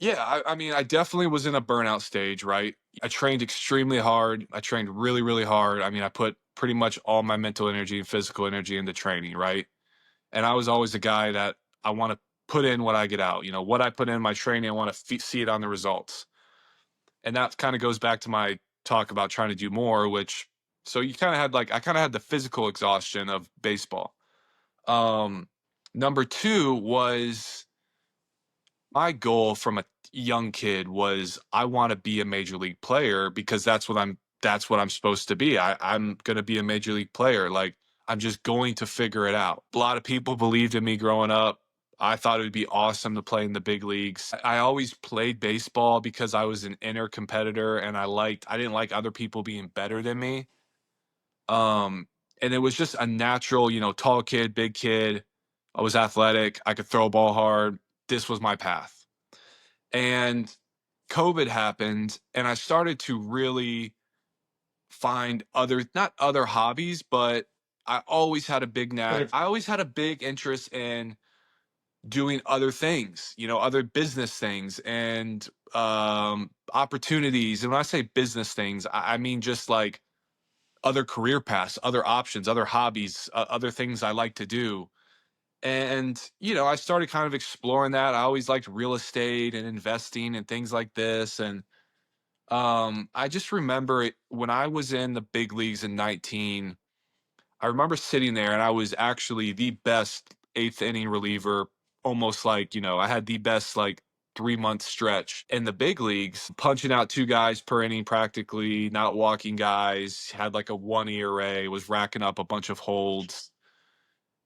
Yeah, I mean, I definitely was in a burnout stage, right? I trained extremely hard. I trained really, really hard. I mean, I put pretty much all my mental energy and physical energy into training, right? And I was always the guy that I want to put in what I get out. You know, what I put in my training, I want to see it on the results. And that kind of goes back to my talk about trying to do more, which so you kind of had like I kind of had the physical exhaustion of baseball. Um, Number two was my goal from a young kid was I want to be a major league player because that's what I'm supposed to be. I'm gonna be a major league player. Like I'm just going to figure it out. A lot of people believed in me growing up. I thought it would be awesome to play in the big leagues. I always played baseball because I was an inner competitor and I didn't like other people being better than me. Um and it was just a natural, tall kid, big kid. I was athletic. I could throw a ball hard. This was my path. And COVID happened, and I started to really find not other hobbies, but Other I always had a big interest in doing other things, other business things and opportunities. And when I say business things, I mean just like other career paths, other options, other hobbies, other things I like to do. And, I started kind of exploring that. I always liked real estate and investing and things like this. And I just remember it when I was in the big leagues in 19. I remember sitting there and I was actually the best eighth inning reliever, almost like, I had the best like 3 month stretch in the big leagues, punching out two guys per inning practically, not walking guys, had like a 1 ERA, was racking up a bunch of holds.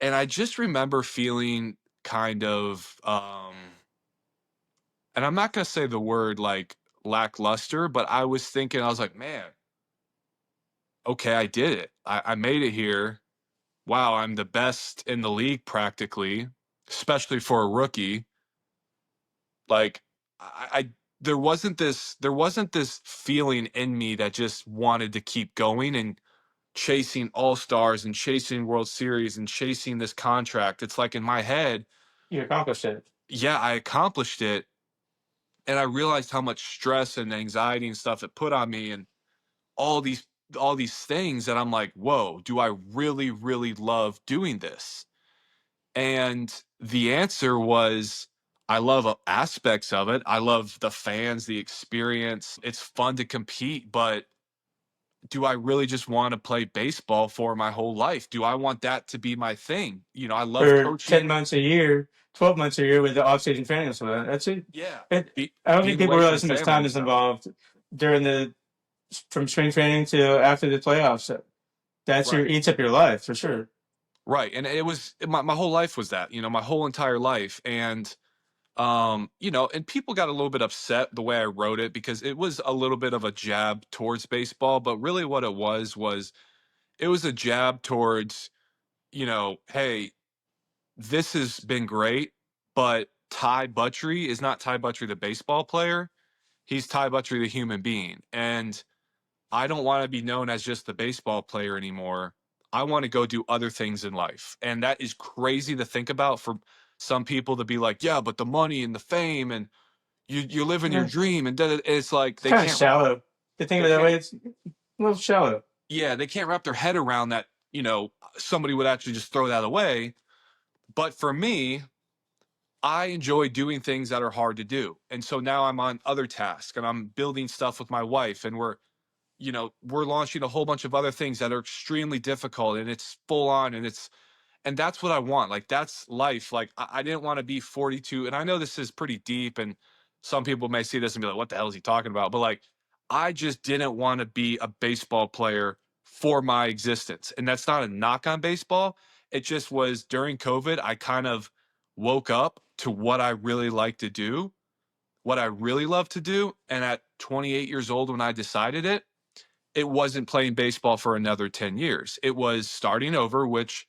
And I just remember feeling kind of and I'm not gonna say the word like lackluster, but I was like, man, okay, I did it. I made it here. Wow, I'm the best in the league practically, especially for a rookie. Like I there wasn't this feeling in me that just wanted to keep going and chasing all stars and chasing World Series and chasing this contract. It's like in my head, you accomplished it. yeah, I accomplished it. And I realized how much stress and anxiety and stuff it put on me and all these all these things that I'm like, whoa, do I really, really love doing this? And the answer was, I love aspects of it. I love the fans, the experience. It's fun to compete, but do I really just want to play baseball for my whole life? Do I want that to be my thing? I love For 10 coaching. months a year, 12 months a year with the off-season training. So that's it. Yeah. I don't think Being people away realize from how much family time and is stuff. involved during from spring training to after the playoffs. So Right. eats up your life for sure. Right. And it was my whole life was that, my whole entire life. And and people got a little bit upset the way I wrote it because it was a little bit of a jab towards baseball, but really what it was it was a jab towards, hey, this has been great, but Ty Buttrey is not Ty Buttrey the baseball player. He's Ty Buttrey the human being. And I don't want to be known as just the baseball player anymore. I want to go do other things in life. And that is crazy to think about for some people to be like, yeah, but the money and the fame and you're living your Yeah, dream and it's like it's kind of shallow. To think of they it that can't way, it's a little shallow. yeah, they can't wrap their head around that, somebody would actually just throw that away. But for me, I enjoy doing things that are hard to do. And so now I'm on other tasks and I'm building stuff with my wife and we're launching a whole bunch of other things that are extremely difficult and it's full on and that's what I want. Like that's life. Like I didn't want to be 42. And I know this is pretty deep and some people may see this and be like, what the hell is he talking about? But like, I just didn't want to be a baseball player for my existence. And that's not a knock on baseball. It just was during COVID, I kind of woke up to what I really like to do, what I really love to do. And at 28 years old, when I decided it wasn't playing baseball for another 10 years. It was starting over, which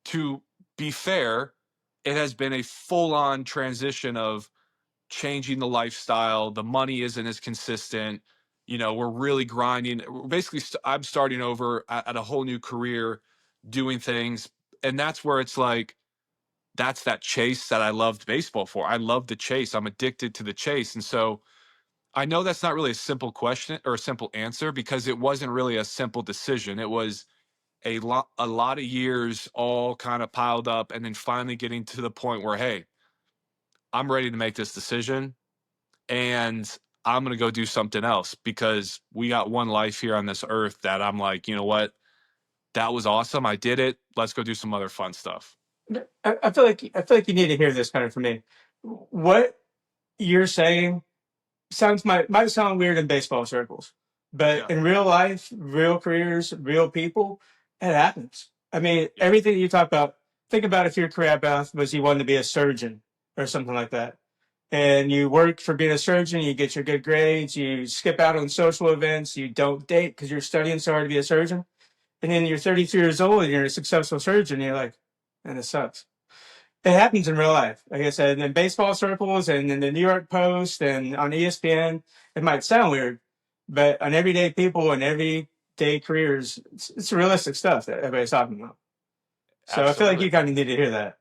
to be fair, it has been a full on transition of changing the lifestyle. The money isn't as consistent. We're really grinding. Basically, I'm starting over at a whole new career, doing things. And that's where it's like, that's that chase that I loved baseball for. I love the chase. I'm addicted to the chase. And so I know that's not really a simple question or a simple answer because it wasn't really a simple decision. It was a lot of years all kind of piled up and then finally getting to the point where, hey, I'm ready to make this decision and I'm going to go do something else because we got one life here on this earth that I'm like, you know what? That was awesome. I did it. Let's go do some other fun stuff. I feel like you need to hear this kind of from me. What you're saying might sound weird in baseball circles, but Yeah. in real life, real careers, real people, it happens. I mean, Yeah. everything you talk about. Think about if your career path was you wanted to be a surgeon or something like that, and you work for being a surgeon, you get your good grades, you skip out on social events, you don't date because you're studying so hard to be a surgeon, and then you're 32 years old and you're a successful surgeon, and you're like, and it sucks. It happens in real life. Like I said, in baseball circles and in the New York Post and on ESPN, it might sound weird, but on everyday people and everyday careers, it's realistic stuff that everybody's talking about. So I feel like you Absolutely. kind of need to hear that.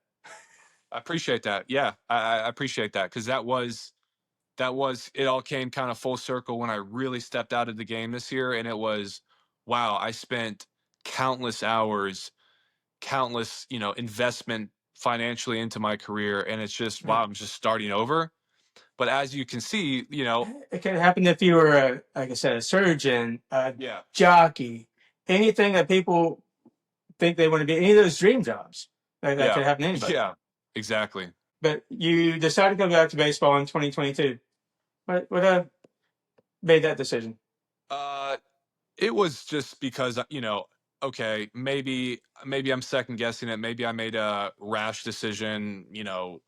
I appreciate that. Yeah. I appreciate that because that was it all came kind of full circle when I really stepped out of the game this year. And it was, wow, I spent countless hours, countless, investment financially into my career. And it's just, Yeah. wow, I'm just starting over. But as you can see, It could happen if you were, like I said, a surgeon, a yeah, jockey, anything that people think they want to be, any of those dream jobs. That yeah, could happen to anybody. yeah, exactly. But you decided to go back to baseball in 2022. What made that decision? Uh, it was just because, okay, maybe I'm second guessing it. Maybe I made a rash decision.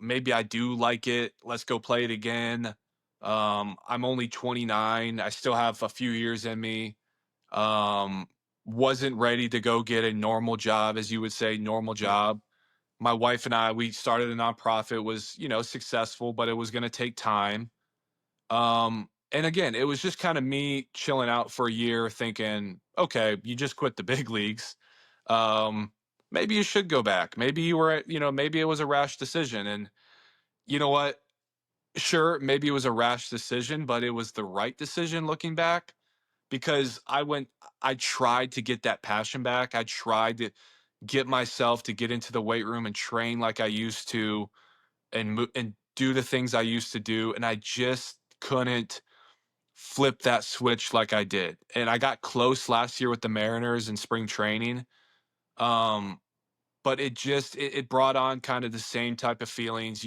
Maybe I do like it. Let's go play it again. I'm only 29. I still have a few years in me. Um, wasn't ready to go get a normal job, as you would say, normal Yeah. job. My wife and I, we started a nonprofit, was, successful, but it was going to take time. And again, it was just kind of me chilling out for a year thinking, okay, you just quit the big leagues. Maybe you should go back. Maybe maybe it was a rash decision. And you know what? Sure, maybe it was a rash decision, but it was the right decision looking back because I tried to get that passion back. I tried to get myself to get into the weight room and train like I used to and do the things I used to do. And I just couldn't flip that switch like I did. And I got close last year with the Mariners in spring training. Um, but it brought on kind of the same type of feelings,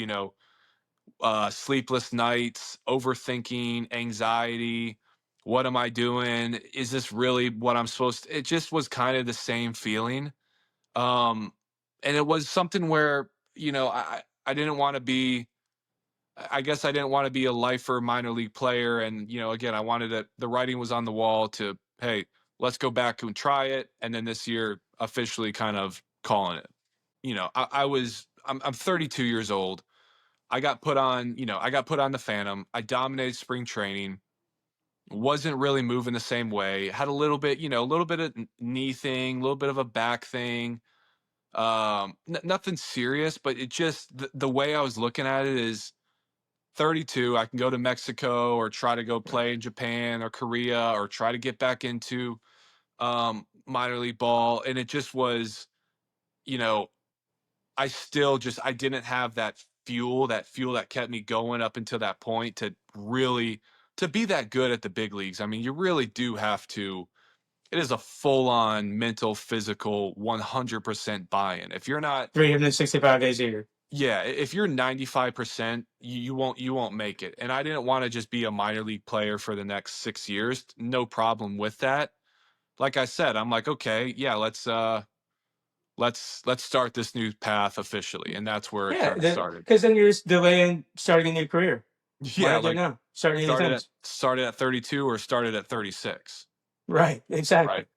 sleepless nights, overthinking, anxiety. What am I doing? Is this really what I'm supposed to? It just was kind of the same feeling. Um, and it was something where, I didn't want to be I guess I didn't want to be a lifer minor league player. And, again, I wanted the writing was on the wall to, hey, let's go back and try it. And then this year, officially kind of calling it. I'm 32 years old. I got put on the Phantom. I dominated spring training, wasn't really moving the same way. Had a little bit, a little bit of knee thing, a little bit of a back thing. Nothing serious, but it just, the way I was looking at it is, 32, I can go to Mexico or try to go play in Japan or Korea or try to get back into minor league ball. And it just was, you know, I didn't have that fuel that kept me going up until that point to really to be that good at the big leagues. I mean, you really do have to. It is a full on mental, physical, 100% buy-in. If you're not 365 days a year. Yeah, if you're 95%, you won't make it. And I didn't want to just be a minor league player for the next 6 years. No problem with that. Like I said, I'm like, okay, yeah, let's start this new path officially. And that's where it Yeah, kind of started. because then you're just delaying starting a new career. Why Yeah, not do it like now? Starting new started at things. started at 32 or started at 36. Right, exactly. Right.